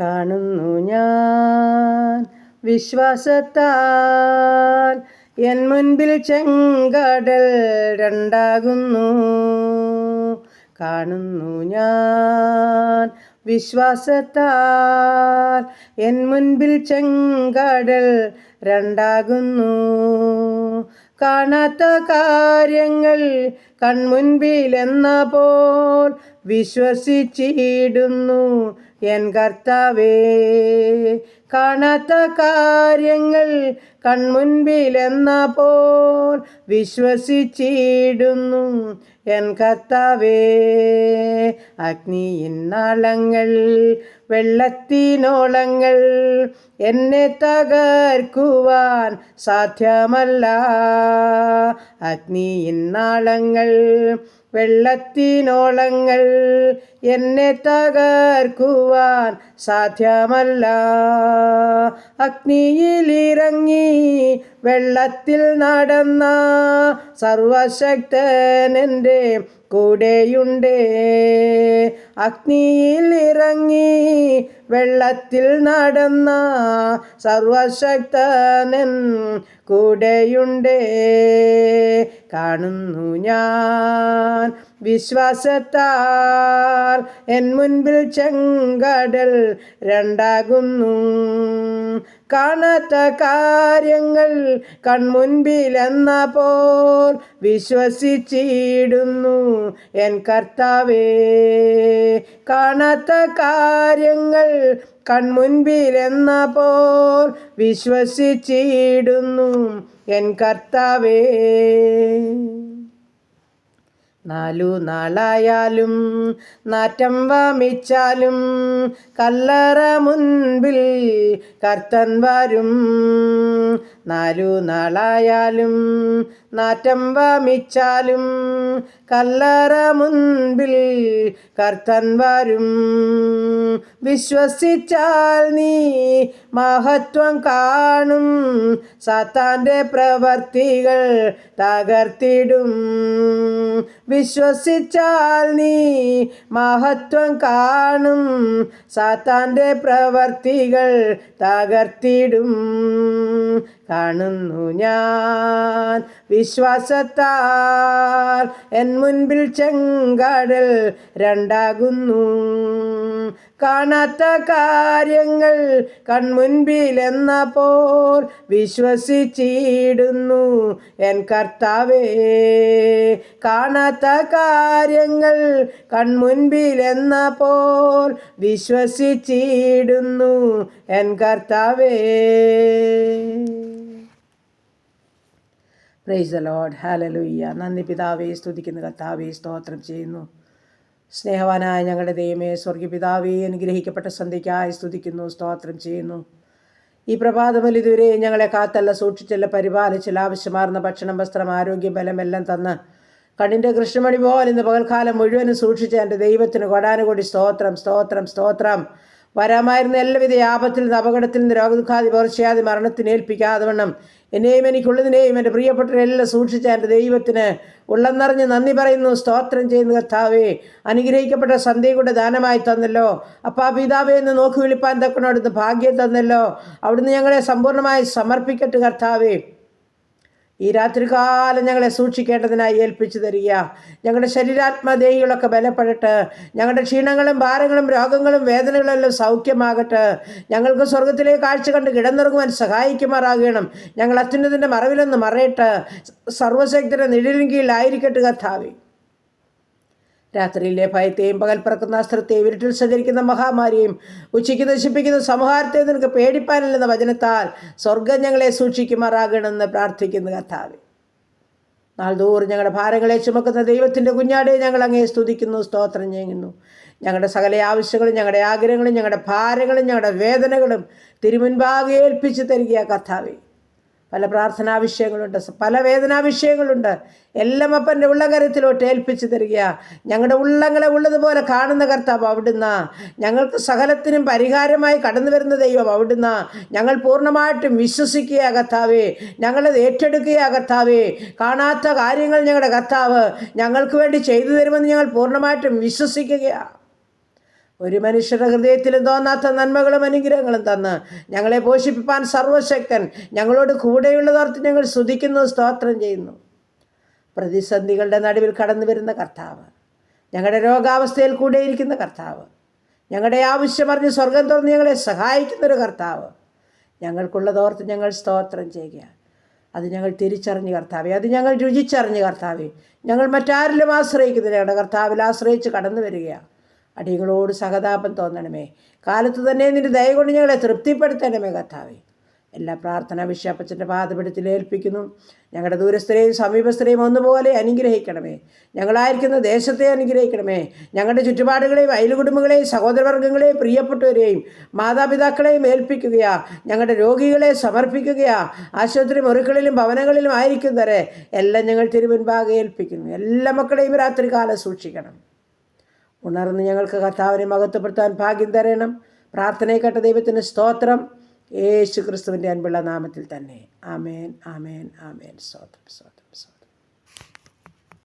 കാണുന്നു ഞാൻ വിശ്വാസത്താൽ എൻ മുൻപിൽ ചെങ്കടൽ രണ്ടാകുന്നു. കാണുന്നു ഞാൻ വിശ്വാസത്താൽ എൻ മുൻപിൽ ചെങ്കടൽ രണ്ടാകുന്നു. കാണാത്ത കാര്യങ്ങൾ കൺമുൻപിലെന്ന പോൽ വിശ്വസിച്ചിടുന്നു എൻ കർത്താവേ. കാണാത്ത കാര്യങ്ങൾ കൺമുൻപിലെന്ന പോൽ വിശ്വസിച്ചിടുന്നു എൻ കർത്താവേ. അഗ്നിയിൻ നാളങ്ങൾ വെള്ളത്തിനോളങ്ങൾ എന്നെ തകർക്കുവാൻ സാധ്യമല്ല. അഗ്നിയിൻ നാളങ്ങൾ വെള്ളത്തിനോളങ്ങൾ എന്നെ തകർക്കുവാൻ സാധ്യമല്ല. അഗ്നിയിലിറങ്ങി വെള്ളത്തിൽ നടന്ന സർവശക്തൻ എൻ്റെ കൂടെയുണ്ടേ. അഗ്നിയിലിറങ്ങി വെള്ളത്തിൽ നടന്ന സർവശക്തനൻ കൂടെയുണ്ടേ. കാണുന്നു ഞാൻ വിശ്വാസത്താൽ എൻ മുൻപിൽ ചെങ്കടൽ രണ്ടാകുന്നു. കാണാത്ത കാര്യങ്ങൾ കൺമുൻപിലെന്ന പോൽ വിശ്വസിച്ചിടുന്നു എൻ കർത്താവേ. കാണാത്ത കാര്യങ്ങൾ കൺമുൻപിലെന്ന പോൽ വിശ്വസിച്ചിടുന്നു എൻ കർത്താവേ. 4 നാളായാലും നാറ്റം വമിച്ചാലും കല്ലറ മുൻപിൽ കർത്തൻ വരും. 4 നാളായാലും നാറ്റം വമിച്ചാലും കല്ലറ മുൻപിൽ കർത്തൻ വരും. വിശ്വസിച്ചാൽ നീ മഹത്വം കാണും, സാത്താൻ്റെ പ്രവർത്തികൾ തകർത്തിടും. വിശ്വസിച്ചാൽ നീ മഹത്വം കാണും, സാത്താൻ്റെ പ്രവർത്തികൾ തകർത്തിടും. കാണുന്നു ഞാൻ വിശ്വാസത്താൽ എൻ മുൻപിൽ ചെങ്കടൽ രണ്ടാകുന്നു. കാണാത്ത കാര്യങ്ങൾ കൺമുൻപിലെന്ന പോൽ വിശ്വസിച്ചിടുന്നു എൻ കർത്താവേ. കാണാത്ത കാര്യങ്ങൾ കൺമുൻപിലെന്ന പോൽ വിശ്വസിച്ചിടുന്നു എൻ കർത്താവേ. Praise the Lord. ഹല്ലേലൂയ. നന്ദി പിതാവേ, സ്തുതിക്കുന്നു കർത്താവേ, സ്തോത്രം ചെയ്യുന്നു. സ്നേഹവാനായ ഞങ്ങളുടെ ദൈവമേ, സ്വർഗീയ പിതാവേ, അനുഗ്രഹിക്കപ്പെട്ട സന്ധ്യയ്ക്കായി സ്തുതിക്കുന്നു, സ്തോത്രം ചെയ്യുന്നു. ഈ പ്രഭാതമുതൽ ഇതുവരെ ഞങ്ങളെ കാത്തല്ല, സൂക്ഷിച്ചല്ല, പരിപാലിച്ചല്ല, ആവശ്യമാർന്ന ഭക്ഷണം, വസ്ത്രം, ആരോഗ്യം, ബലമെല്ലാം തന്ന് കണ്ണിൻ്റെ കൃഷ്ണമണി പോലെ ഇന്ന് പകൽക്കാലം മുഴുവനും സൂക്ഷിച്ച എൻ്റെ ദൈവത്തിന് കൊടാനുകൂടി സ്തോത്രം, സ്തോത്രം, സ്തോത്രം. വരാമായിരുന്ന എല്ലാവിധ ആപത്തിൽ നിന്ന്, അപകടത്തിൽ നിന്ന്, രോഗദുഃഖാതി പകർച്ചയാതി മരണത്തിന് ഏൽപ്പിക്കാതെ വണ്ണം എന്നെയും എനിക്കുള്ളതിനെയും എൻ്റെ പ്രിയപ്പെട്ടവരെല്ലാം സൂക്ഷിച്ച എൻ്റെ ദൈവത്തിന് ഉള്ളം നിറഞ്ഞ് നന്ദി പറയുന്നു, സ്തോത്രം ചെയ്യുന്നു കർത്താവേ. അനുഗ്രഹിക്കപ്പെട്ട സന്ധ്യയുടെ ദാനമായി തന്നല്ലോ അപ്പാ പിതാവേ എന്ന് നോക്കി വിളിപ്പാൻ തക്കണം അവിടുന്ന് ഭാഗ്യം തന്നല്ലോ. അവിടുന്ന് ഞങ്ങളെ സമ്പൂർണ്ണമായി സമർപ്പിക്കട്ടെ കർത്താവേ. ഈ രാത്രികാലം ഞങ്ങളെ സൂക്ഷിക്കേണ്ടതിനായി ഏൽപ്പിച്ചു തരിക. ഞങ്ങളുടെ ശരീരാത്മദേഹികളൊക്കെ ബലപ്പെടട്ടെ. ഞങ്ങളുടെ ക്ഷീണങ്ങളും ഭാരങ്ങളും രോഗങ്ങളും വേദനകളെല്ലാം സൗഖ്യമാകട്ടെ. ഞങ്ങൾക്ക് സ്വർഗത്തിലെ കാഴ്ച കണ്ട് കിടന്നിറങ്ങുവാൻ സഹായിക്കുമാറാകണം. ഞങ്ങൾ അത്യുന്നതിൻ്റെ മറവിലൊന്ന് മറയട്ടെ. സർവശക്തരുടെ നിഴലിൻ കീഴിലായിരിക്കട്ടെ കർത്താവേ. രാത്രിയിലെ ഭയത്തെയും പകൽ പറക്കുന്ന അസ്ത്രത്തെയും ഇരുട്ടിൽ സഞ്ചരിക്കുന്ന മഹാമാരിയും ഉച്ചയ്ക്ക് നശിപ്പിക്കുന്ന സംഹാരത്തെ നിനക്ക് പേടിപ്പാനില്ലെന്ന വചനത്താൽ സ്വർഗം ഞങ്ങളെ സൂക്ഷിക്കുമാറാകണമെന്ന് പ്രാർത്ഥിക്കുന്നു കർത്താവേ. നാൾതോറും ഞങ്ങളുടെ ഭാരങ്ങളെ ചുമക്കുന്ന ദൈവത്തിൻ്റെ കുഞ്ഞാടെ ഞങ്ങൾ അങ്ങേ സ്തുതിക്കുന്നു, സ്തോത്രം ചെയ്യുന്നു. ഞങ്ങളുടെ സകല ആവശ്യങ്ങളും, ഞങ്ങളുടെ ആഗ്രഹങ്ങളും, ഞങ്ങളുടെ ഭാരങ്ങളും, ഞങ്ങളുടെ വേദനകളും തിരുമുൻപാകെ ഏൽപ്പിച്ച് തരിക കർത്താവേ. പല പ്രാർത്ഥനാ വിഷയങ്ങളുണ്ട്, പല വേദനാ വിഷയങ്ങളുണ്ട്. എല്ലാം അപ്പൻ്റെ ഉള്ളകരത്തിലോട്ട് ഏൽപ്പിച്ച് തരിക. ഞങ്ങളുടെ ഉള്ളങ്ങളെ ഉള്ളതുപോലെ കാണുന്ന കർത്താവ് അവിടുന്ന്. ഞങ്ങൾക്ക് സകലത്തിനും പരിഹാരമായി കടന്നു വരുന്ന ദൈവം അവിടുന്ന്. ഞങ്ങൾ പൂർണ്ണമായിട്ടും വിശ്വസിക്കുക കർത്താവേ. ഞങ്ങളത് ഏറ്റെടുക്കുക കർത്താവേ. കാണാത്ത കാര്യങ്ങൾ ഞങ്ങളുടെ കർത്താവ് ഞങ്ങൾക്ക് വേണ്ടി ചെയ്തു തരുമെന്ന് ഞങ്ങൾ പൂർണ്ണമായിട്ടും വിശ്വസിക്കുകയാണ്. ഒരു മനുഷ്യരുടെ ഹൃദയത്തിലും തോന്നാത്ത നന്മകളും അനുഗ്രഹങ്ങളും തന്ന് ഞങ്ങളെ പോഷിപ്പിപ്പാൻ സർവശക്തൻ ഞങ്ങളോട് കൂടെയുള്ളതോർത്ത് ഞങ്ങൾ സ്തുതിക്കുന്നു, സ്തോത്രം ചെയ്യുന്നു. പ്രതിസന്ധികളുടെ നടുവിൽ കടന്നു വരുന്ന കർത്താവ്, ഞങ്ങളുടെ രോഗാവസ്ഥയിൽ കൂടെയിരിക്കുന്ന കർത്താവ്, ഞങ്ങളുടെ ആവശ്യമറിഞ്ഞ് സ്വർഗം തുറന്ന് ഞങ്ങളെ സഹായിക്കുന്നൊരു കർത്താവ്, ഞങ്ങൾക്കുള്ളതോർത്ത് ഞങ്ങൾ സ്തോത്രം ചെയ്യുക. അത് ഞങ്ങൾ തിരിച്ചറിഞ്ഞ് കർത്താവെ, അത് ഞങ്ങൾ രുചിച്ചറിഞ്ഞ് കർത്താവെ, ഞങ്ങൾ മറ്റാരിലും ആശ്രയിക്കുന്നില്ല, ഞങ്ങളുടെ കർത്താവിൽ ആശ്രയിച്ച് കടന്നു വരികയാണ്. അടികളോട് സഹതാപം തോന്നണമേ. കാലത്ത് തന്നെ നിന്റെ ദയ കൊണ്ട് ഞങ്ങളെ തൃപ്തിപ്പെടുത്തണമേ കർത്താവേ. എല്ലാ പ്രാർത്ഥനാ വിഷയപ്പച്ചൻ്റെ പാദപീഠത്തിൽ ഏൽപ്പിക്കുന്നു. ഞങ്ങളുടെ ദൂരസ്ഥരെയും സമീപസ്ഥരെയും ഒന്നുപോലെ അനുഗ്രഹിക്കണമേ. ഞങ്ങളായിരിക്കുന്ന ദേശത്തെ അനുഗ്രഹിക്കണമേ. ഞങ്ങളുടെ ചുറ്റുപാടുകളെയും അയൽകുടുംബങ്ങളെയും സഹോദരവർഗ്ഗങ്ങളെയും പ്രിയപ്പെട്ടവരെയും മാതാപിതാക്കളെയും ഏൽപ്പിക്കുകയാ. ഞങ്ങളുടെ രോഗികളെ സമർപ്പിക്കുകയാ. ആശുപത്രി മുറികളിലും ഭവനങ്ങളിലും ആയിരിക്കുന്നവരെ എല്ലാം ഞങ്ങൾ തിരുമുൻപാകെ ഏൽപ്പിക്കുന്നു. എല്ലാ മക്കളെയും രാത്രികാലം സൂക്ഷിക്കണം. ഉണർന്ന് ഞങ്ങൾക്ക് കർത്താവിനെ മഹത്വപ്പെടുത്താൻ ഭാഗ്യം തരണം. പ്രാർത്ഥനയെ കേട്ട ദൈവത്തിന് സ്തോത്രം. യേശു ക്രിസ്തുവിൻ്റെ അൻപുള്ള നാമത്തിൽ തന്നെ. ആമേൻ, ആമേൻ, ആമേൻ. സ്തോത്രം, സ്തോത്രം, സ്തോത്രം.